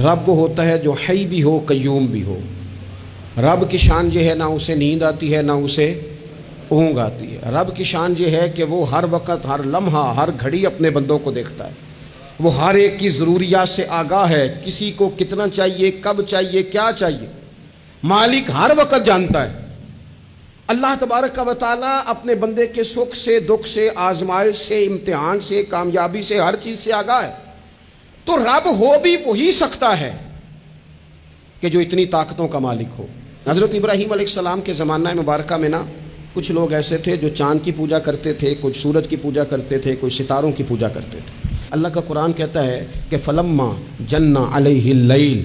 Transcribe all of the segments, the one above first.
رب وہ ہوتا ہے جو حی بھی ہو قیوم بھی ہو۔ رب کی شان یہ ہے نہ اسے نیند آتی ہے نہ اسے اونگ آتی ہے۔ رب کی شان یہ ہے کہ وہ ہر وقت ہر لمحہ ہر گھڑی اپنے بندوں کو دیکھتا ہے۔ وہ ہر ایک کی ضروریات سے آگاہ ہے، کسی کو کتنا چاہیے، کب چاہیے، کیا چاہیے، مالک ہر وقت جانتا ہے۔ اللہ تبارک و تعالیٰ اپنے بندے کے سکھ سے، دکھ سے، آزمائش سے، امتحان سے، کامیابی سے، ہر چیز سے آگاہ ہے۔ تو رب ہو بھی وہی سکتا ہے کہ جو اتنی طاقتوں کا مالک ہو۔ حضرت ابراہیم علیہ السلام کے زمانہ مبارکہ میں نا کچھ لوگ ایسے تھے جو چاند کی پوجا کرتے تھے، کچھ سورج کی پوجا کرتے تھے، کچھ ستاروں کی پوجا کرتے تھے۔ اللہ کا قرآن کہتا ہے کہ فلما جن علیہ اللیل،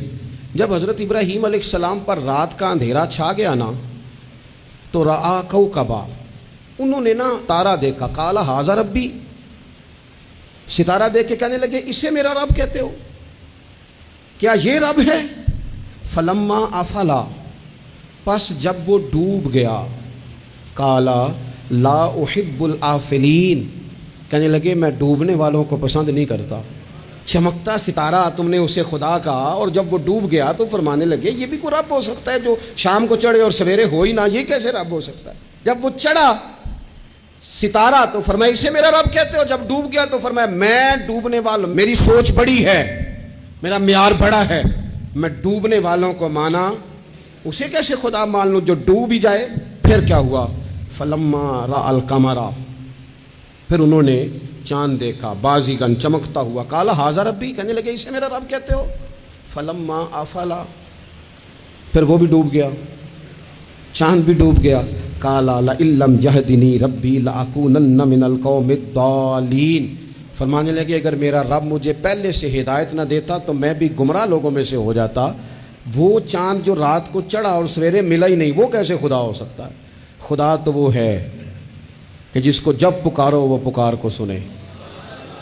جب حضرت ابراہیم علیہ السلام پر رات کا اندھیرا چھا گیا نا تو رآ کوکبا، انہوں نے نا تارا دیکھا، قال ھذا ربی، ستارہ دیکھ کے کہنے لگے اسے میرا رب کہتے ہو، کیا یہ رب ہے؟ فلما افلا، پس جب وہ ڈوب گیا، قال لا احب الآفلین، کہنے لگے میں ڈوبنے والوں کو پسند نہیں کرتا۔ چمکتا ستارہ تم نے اسے خدا کہا، اور جب وہ ڈوب گیا تو فرمانے لگے یہ بھی کوئی رب ہو سکتا ہے جو شام کو چڑھے اور سویرے ہو ہی نہ، یہ کیسے رب ہو سکتا ہے؟ جب وہ چڑھا ستارہ تو فرمایا اسے میرا رب کہتے ہو، جب ڈوب گیا تو فرمایا میں ڈوبنے والوں، میری سوچ بڑی ہے، میرا معیار بڑا ہے، میں ڈوبنے والوں کو مانا، اسے کیسے خدا مان لوں جو ڈوب ہی جائے؟ پھر کیا ہوا؟ فلما رأى القمر، پھر انہوں نے چاند دیکھا بازیغن، چمکتا ہوا، قال ھذا ربی، کہنے لگے اسے میرا رب کہتے ہو۔ فلما افلا، پھر وہ بھی ڈوب گیا، چاند بھی ڈوب گیا، قال لئن لم یہدنی ربی لأکونن من القوم الضالین، فرمانے لگے اگر میرا رب مجھے پہلے سے ہدایت نہ دیتا تو میں بھی گمراہ لوگوں میں سے ہو جاتا۔ وہ چاند جو رات کو چڑھا اور سویرے ملا ہی نہیں، وہ کیسے خدا ہو سکتا ہے؟ خدا تو وہ ہے کہ جس کو جب پکارو وہ پکار کو سنے،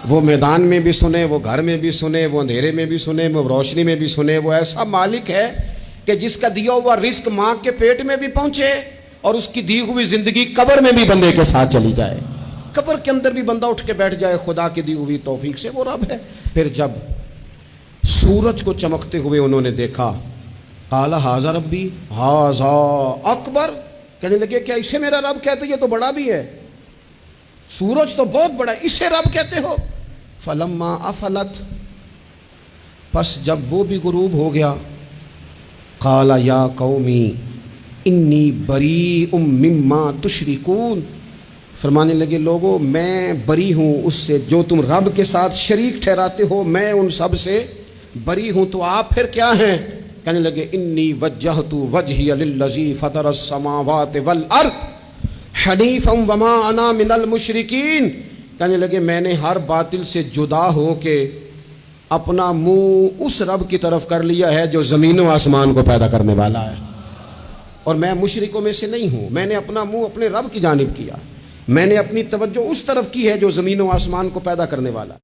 وہ میدان میں بھی سنے، وہ گھر میں بھی سنے، وہ اندھیرے میں بھی سنے، وہ روشنی میں بھی سنے۔ وہ ایسا مالک ہے کہ جس کا دیا ہوا رزق ماں کے پیٹ میں بھی پہنچے اور اس کی دی ہوئی زندگی قبر میں بھی بندے کے ساتھ چلی جائے، قبر کے اندر بھی بندہ اٹھ کے بیٹھ جائے، خدا کی دی ہوئی توفیق سے وہ رب ہے۔ پھر جب سورج کو چمکتے ہوئے انہوں نے دیکھا، قال ھذا ربی ھذا اکبر، کہنے لگے کیا اسے میرا رب کہتے؟ یہ تو بڑا بھی ہے، سورج تو بہت بڑا، اسے رب کہتے ہو؟ فلما افلت، پس جب وہ بھی غروب ہو گیا، قال یا قومی انی بریء مما تشرکون، فرمانے لگے لوگو میں بری ہوں اس سے جو تم رب کے ساتھ شریک ٹھہراتے ہو، میں ان سب سے بری ہوں۔ تو آپ پھر کیا ہیں؟ کہنے لگے انی وجہت وجہی للذی فطر السماوات والارض حنیفا وما انا من المشرکین، کہنے لگے میں نے ہر باطل سے جدا ہو کے اپنا منہ اس رب کی طرف کر لیا ہے جو زمین و آسمان کو پیدا کرنے والا ہے، اور میں مشرکوں میں سے نہیں ہوں۔ میں نے اپنا منہ اپنے رب کی جانب کیا، میں نے اپنی توجہ اس طرف کی ہے جو زمین و آسمان کو پیدا کرنے والا ہے۔